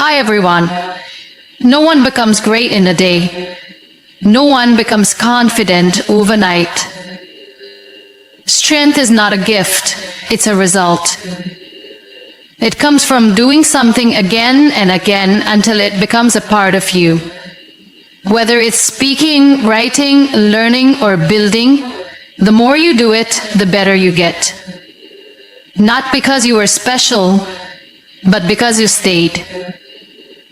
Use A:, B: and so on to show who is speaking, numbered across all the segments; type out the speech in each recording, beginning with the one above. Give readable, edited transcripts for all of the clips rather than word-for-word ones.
A: Hi everyone. No one becomes great in a day. No one becomes confident overnight. Strength is not a gift, it's a result. It comes from doing something again and again until it becomes a part of you. Whether it's speaking, writing, learning, or building, the more you do it, the better you get. Not because you were special, but because you stayed.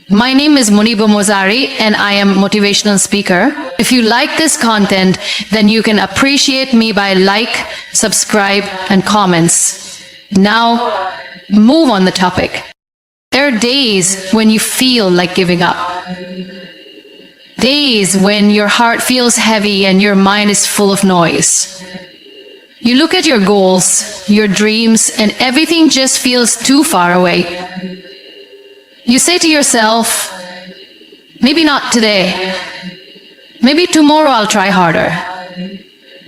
A: My name is Muniba Mazari and I am a motivational speaker. If you like this content, then you can appreciate me by like, subscribe, and comments. Now, move on the topic. There are days when you feel like giving up. Days when your heart feels heavy and your mind is full of noise. You look at your goals, your dreams, and everything just feels too far away. You say to yourself, maybe not today. Maybe tomorrow I'll try harder.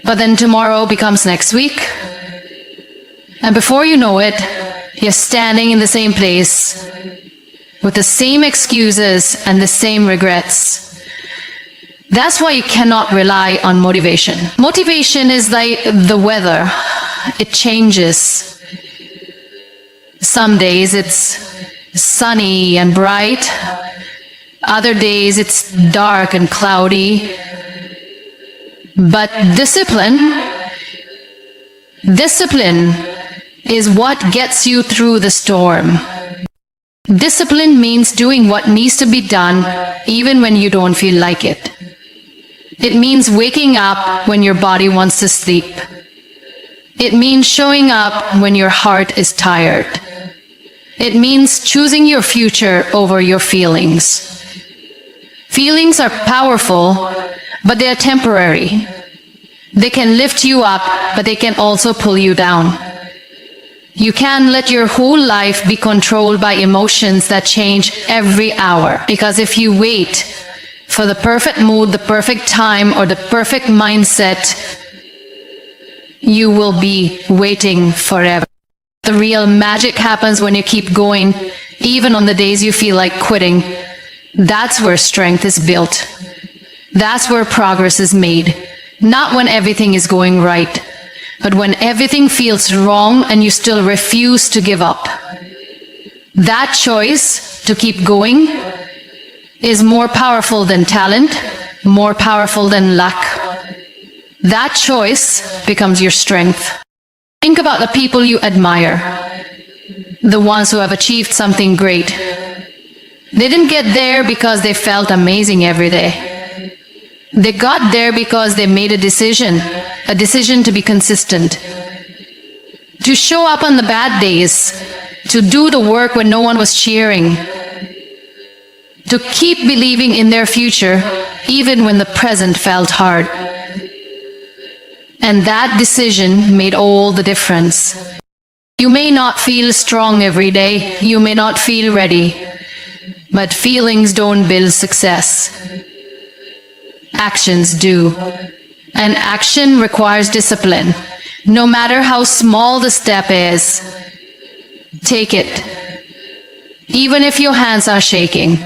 A: But then tomorrow becomes next week. And before you know it, you're standing in the same place with the same excuses and the same regrets. That's why you cannot rely on motivation. Motivation is like the weather. It changes. Some days it's sunny and bright. Other days it's dark and cloudy. But discipline is what gets you through the storm. Discipline means doing what needs to be done even when you don't feel like it. It means waking up when your body wants to sleep. It means showing up when your heart is tired. It means choosing your future over your feelings. Feelings are powerful, but they are temporary. They can lift you up, but they can also pull you down. You can't let your whole life be controlled by emotions that change every hour. Because if you wait for the perfect mood, the perfect time, or the perfect mindset, you will be waiting forever. The real magic happens when you keep going, even on the days you feel like quitting. That's where strength is built. That's where progress is made. Not when everything is going right, but when everything feels wrong and you still refuse to give up. That choice to keep going is more powerful than talent, more powerful than luck. That choice becomes your strength. Think about the people you admire, the ones who have achieved something great. They didn't get there because they felt amazing every day. They got there because they made a decision to be consistent, to show up on the bad days, to do the work when no one was cheering, to keep believing in their future even when the present felt hard. And that decision made all the difference. You may not feel strong every day, you may not feel ready, but feelings don't build success. Actions do. And action requires discipline. No matter how small the step is, take it. Even if your hands are shaking,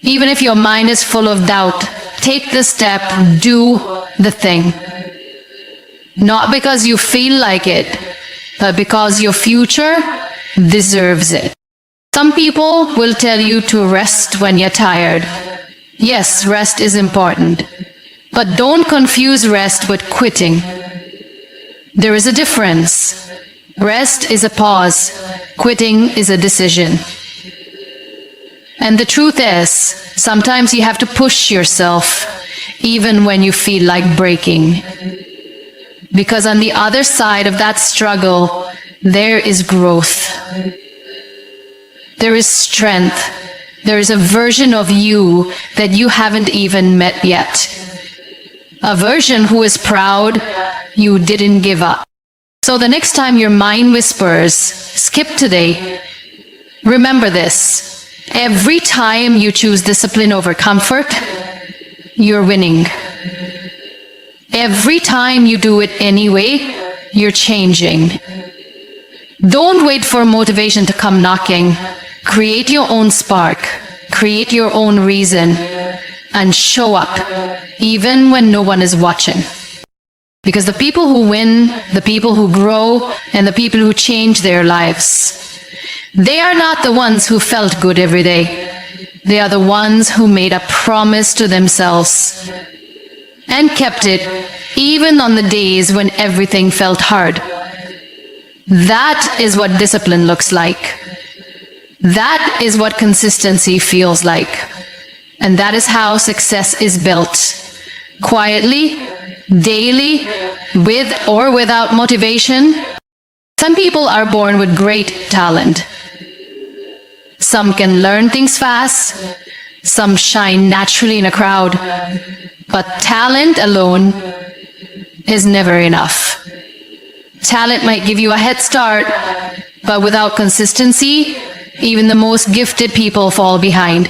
A: even if your mind is full of doubt, take the step, do the thing. Not because you feel like it, but because your future deserves it. Some people will tell you to rest when you're tired. Yes, rest is important. But don't confuse rest with quitting. There is a difference. Rest is a pause. Quitting is a decision. And the truth is, sometimes you have to push yourself, even when you feel like breaking. Because on the other side of that struggle, there is growth. There is strength. There is a version of you that you haven't even met yet. A version who is proud you didn't give up. So the next time your mind whispers, skip today, remember this. Every time you choose discipline over comfort, you're winning. Every time you do it anyway, you're changing. Don't wait for motivation to come knocking. Create your own spark. Create your own reason. And show up, even when no one is watching. Because the people who win, the people who grow, and the people who change their lives, they are not the ones who felt good every day. They are the ones who made a promise to themselves and kept it even on the days when everything felt hard. That is what discipline looks like. That is what consistency feels like. And that is how success is built. Quietly, daily, with or without motivation. Some people are born with great talent. Some can learn things fast. Some shine naturally in a crowd. But talent alone is never enough. Talent might give you a head start, but without consistency, even the most gifted people fall behind.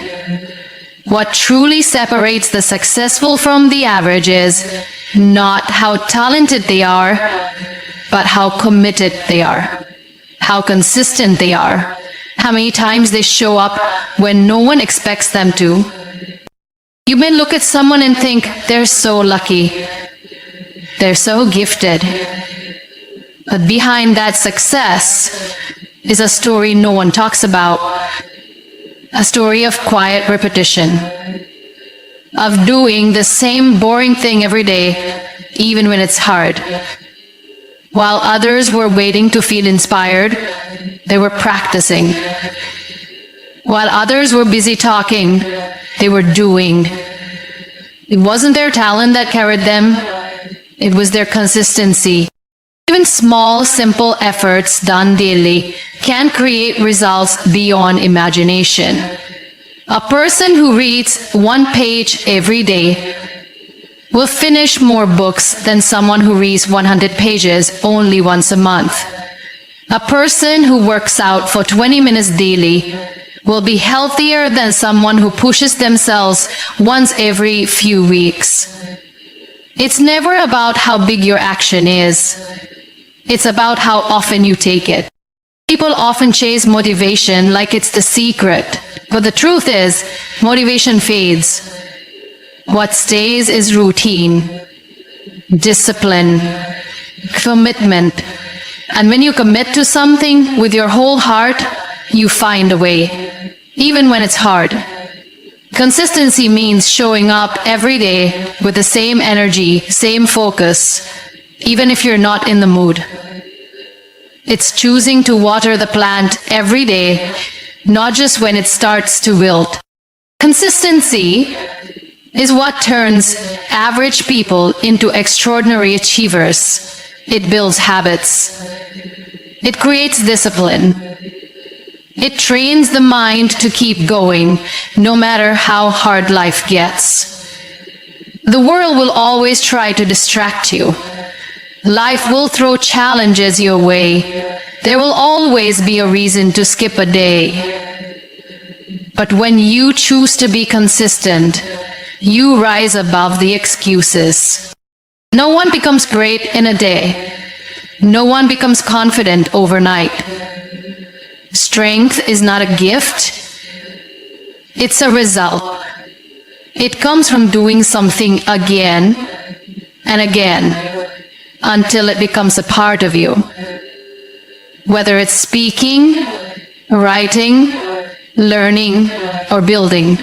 A: What truly separates the successful from the average is not how talented they are, but how committed they are, how consistent they are, how many times they show up when no one expects them to. You may look at someone and think, they're so lucky, they're so gifted. But behind that success is a story no one talks about. A story of quiet repetition, of doing the same boring thing every day, even when it's hard. While others were waiting to feel inspired, they were practicing. While others were busy talking, they were doing. It wasn't their talent that carried them, it was their consistency. Even small, simple efforts done daily can create results beyond imagination. A person who reads one page every day will finish more books than someone who reads 100 pages only once a month. A person who works out for 20 minutes daily will be healthier than someone who pushes themselves once every few weeks. It's never about how big your action is. It's about how often you take it. People often chase motivation like it's the secret, but the truth is, motivation fades. What stays is routine, discipline, commitment. And when you commit to something with your whole heart, you find a way, even when it's hard. Consistency means showing up every day with the same energy, same focus, even if you're not in the mood. It's choosing to water the plant every day, not just when it starts to wilt. Consistency is what turns average people into extraordinary achievers. It builds habits. It creates discipline. It trains the mind to keep going, no matter how hard life gets. The world will always try to distract you. Life will throw challenges your way. There will always be a reason to skip a day. But when you choose to be consistent, you rise above the excuses. No one becomes great in a day. No one becomes confident overnight. Strength is not a gift. It's a result. It comes from doing something again and again, until it becomes a part of you. Whether it's speaking, writing, learning, or building.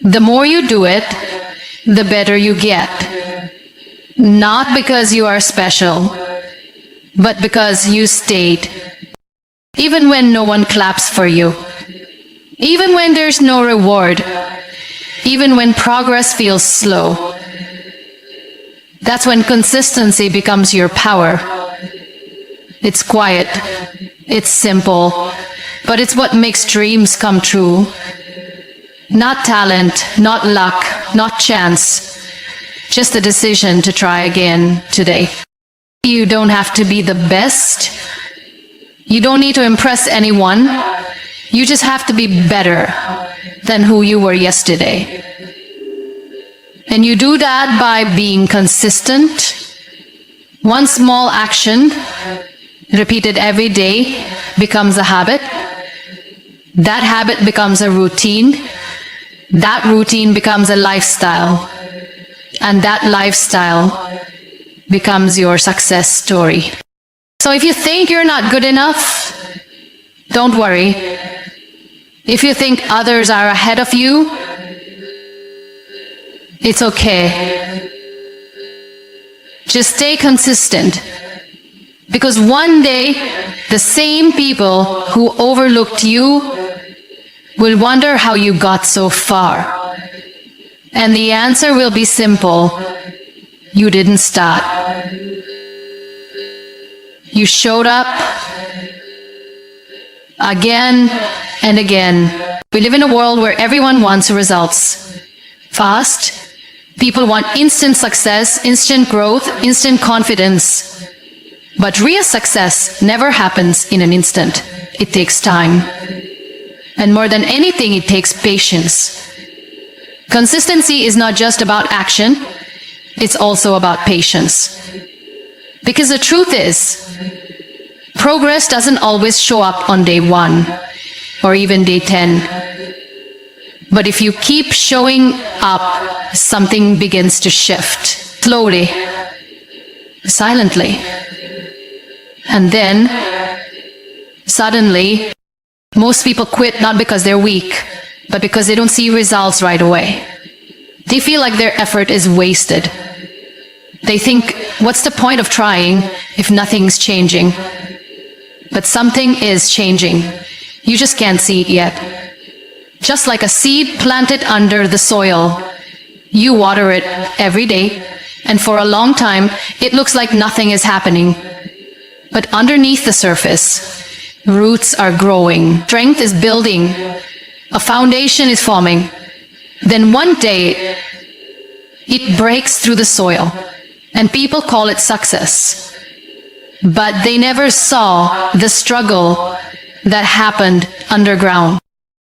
A: The more you do it, the better you get. Not because you are special, but because you stayed. Even when no one claps for you. Even when there's no reward. Even when progress feels slow. That's when consistency becomes your power. It's quiet, it's simple, but it's what makes dreams come true. Not talent, not luck, not chance, just a decision to try again today. You don't have to be the best. You don't need to impress anyone. You just have to be better than who you were yesterday. And you do that by being consistent. One small action repeated every day, becomes a habit. That habit becomes a routine. That routine becomes a lifestyle. And that lifestyle becomes your success story. So if you think you're not good enough, don't worry. If you think others are ahead of you, it's okay. Just stay consistent. Because one day, the same people who overlooked you will wonder how you got so far. And the answer will be simple. You didn't start. You showed up again and again. We live in a world where everyone wants results. Fast. People want instant success, instant growth, instant confidence. But real success never happens in an instant. It takes time. And more than anything, it takes patience. Consistency is not just about action, it's also about patience. Because the truth is, progress doesn't always show up on day 1 or even day 10. But if you keep showing up, something begins to shift. Slowly, silently. And then, suddenly, most people quit not because they're weak, but because they don't see results right away. They feel like their effort is wasted. They think, what's the point of trying if nothing's changing? But something is changing. You just can't see it yet. Just like a seed planted under the soil, you water it every day, and for a long time, it looks like nothing is happening. But underneath the surface, roots are growing, strength is building, a foundation is forming. Then one day, it breaks through the soil, and people call it success. But they never saw the struggle that happened underground.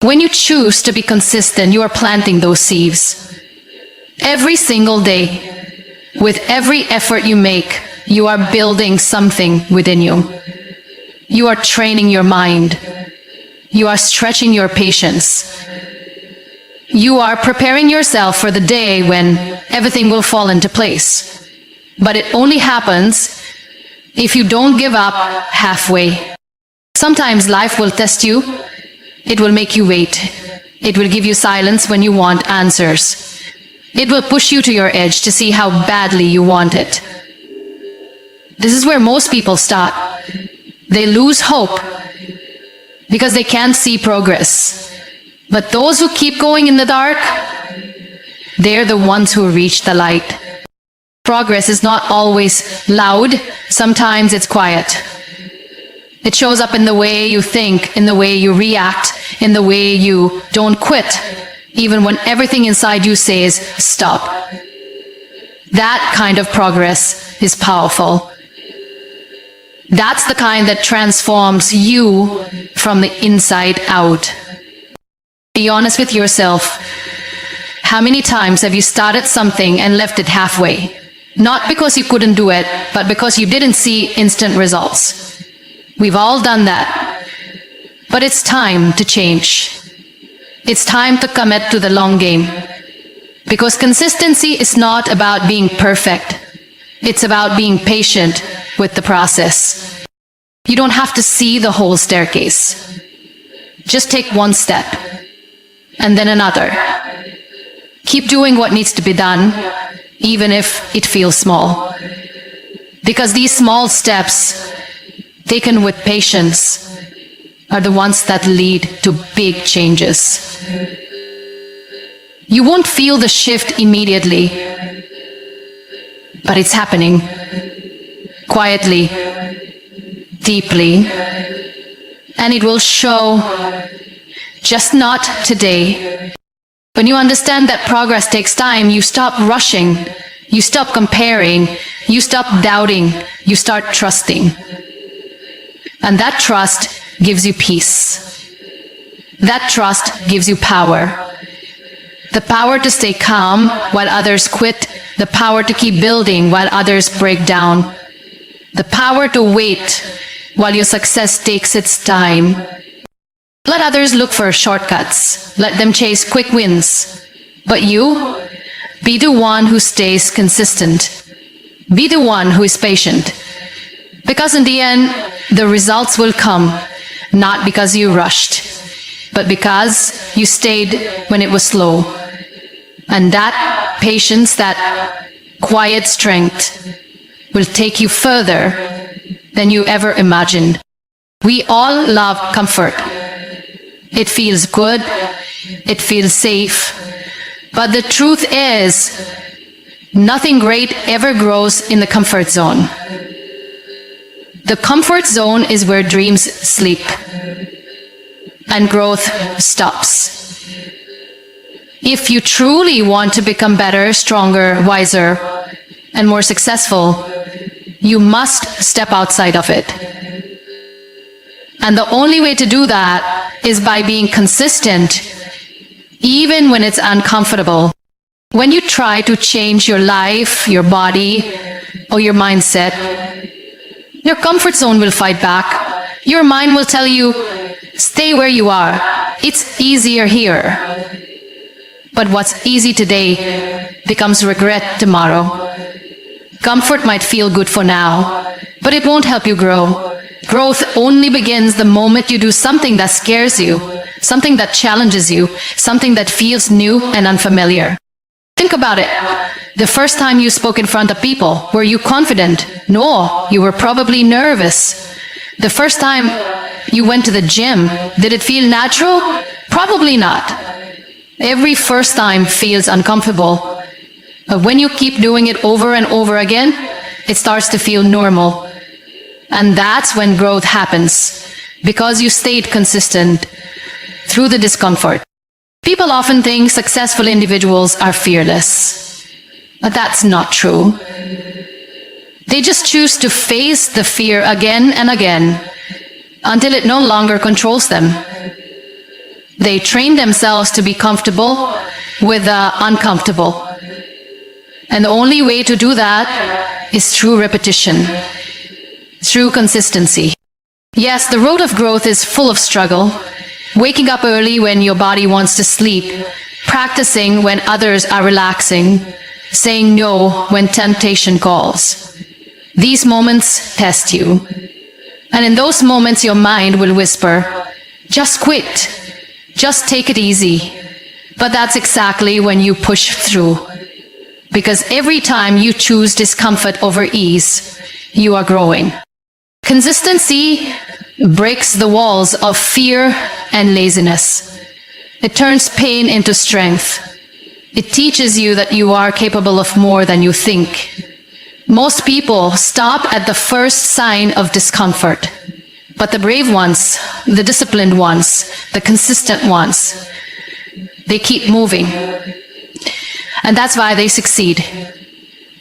A: When you choose to be consistent, you are planting those seeds. Every single day, with every effort you make, you are building something within you. You are training your mind. You are stretching your patience. You are preparing yourself for the day when everything will fall into place. But it only happens if you don't give up halfway. Sometimes life will test you. It will make you wait. It will give you silence when you want answers. It will push you to your edge to see how badly you want it. This is where most people start. They lose hope because they can't see progress. But those who keep going in the dark, they're the ones who reach the light. Progress is not always loud. Sometimes it's quiet. It shows up in the way you think, in the way you react, in the way you don't quit, even when everything inside you says, stop. That kind of progress is powerful. That's the kind that transforms you from the inside out. Be honest with yourself. How many times have you started something and left it halfway? Not because you couldn't do it, but because you didn't see instant results. We've all done that. But it's time to change. It's time to commit to the long game. Because consistency is not about being perfect. It's about being patient with the process. You don't have to see the whole staircase. Just take one step, and then another. Keep doing what needs to be done, even if it feels small. Because these small steps, taken with patience, are the ones that lead to big changes. You won't feel the shift immediately, but it's happening. Quietly, deeply, and it will show, just not today. When you understand that progress takes time, you stop rushing, you stop comparing, you stop doubting, you start trusting. And that trust gives you peace. That trust gives you power. The power to stay calm while others quit, the power to keep building while others break down, the power to wait while your success takes its time. Let others look for shortcuts. Let them chase quick wins. But you, be the one who stays consistent. Be the one who is patient. Because in the end, the results will come, not because you rushed, but because you stayed when it was slow. And that patience, that quiet strength, will take you further than you ever imagined. We all love comfort. It feels good, it feels safe. But the truth is, nothing great ever grows in the comfort zone. The comfort zone is where dreams sleep and growth stops. If you truly want to become better, stronger, wiser, and more successful, you must step outside of it. And the only way to do that is by being consistent, even when it's uncomfortable. When you try to change your life, your body, or your mindset, your comfort zone will fight back. Your mind will tell you, stay where you are. It's easier here. But what's easy today becomes regret tomorrow. Comfort might feel good for now, but it won't help you grow. Growth only begins the moment you do something that scares you, something that challenges you, something that feels new and unfamiliar. Think about it. The first time you spoke in front of people, were you confident? No, you were probably nervous. The first time you went to the gym, did it feel natural? Probably not. Every first time feels uncomfortable. But when you keep doing it over and over again, it starts to feel normal. And that's when growth happens, because you stayed consistent through the discomfort. People often think successful individuals are fearless, but that's not true. They just choose to face the fear again and again until it no longer controls them. They train themselves to be comfortable with the uncomfortable. And the only way to do that is through repetition, through consistency. Yes, the road of growth is full of struggle. Waking up early when your body wants to sleep, practicing when others are relaxing, saying no when temptation calls. These moments test you. And in those moments your mind will whisper, just quit, just take it easy. But that's exactly when you push through. Because every time you choose discomfort over ease, you are growing. Consistency breaks the walls of fear and laziness. It turns pain into strength. It teaches you that you are capable of more than you think. Most people stop at the first sign of discomfort. But the brave ones, the disciplined ones, the consistent ones, they keep moving. And that's why they succeed.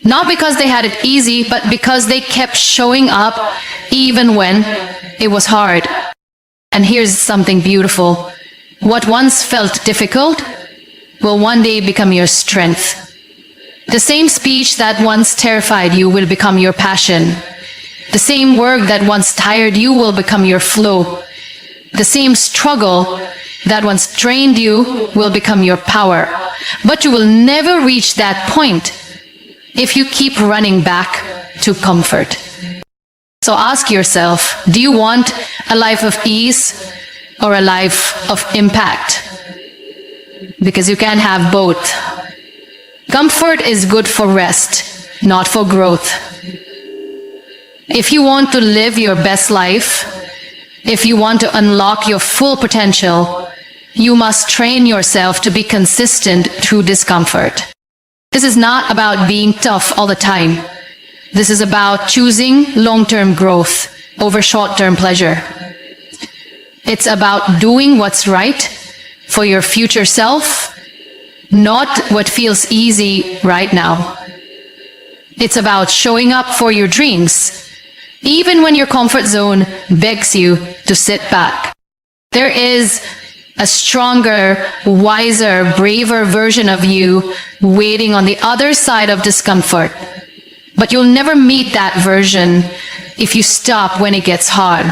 A: Not because they had it easy, but because they kept showing up even when it was hard. And here's something beautiful. What once felt difficult will one day become your strength. The same speech that once terrified you will become your passion. The same work that once tired you will become your flow. The same struggle that once drained you will become your power. But you will never reach that point if you keep running back to comfort. So ask yourself, do you want a life of ease or a life of impact? Because you can't have both. Comfort is good for rest, not for growth. If you want to live your best life, if you want to unlock your full potential, you must train yourself to be consistent through discomfort. This is not about being tough all the time. This is about choosing long-term growth over short-term pleasure. It's about doing what's right for your future self, not what feels easy right now. It's about showing up for your dreams, even when your comfort zone begs you to sit back. There is a stronger, wiser, braver version of you waiting on the other side of discomfort. But you'll never meet that version if you stop when it gets hard.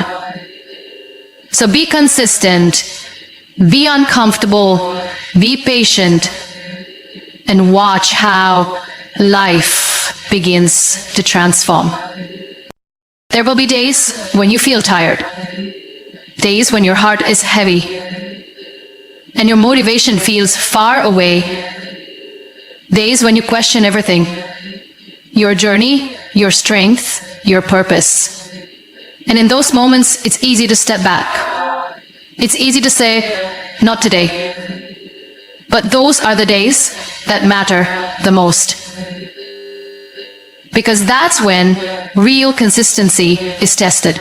A: So be consistent, be uncomfortable, be patient, and watch how life begins to transform. There will be days when you feel tired, days when your heart is heavy, and your motivation feels far away, days when you question everything, your journey, your strength, your purpose. And in those moments, it's easy to step back. It's easy to say, not today. But those are the days that matter the most. Because that's when real consistency is tested.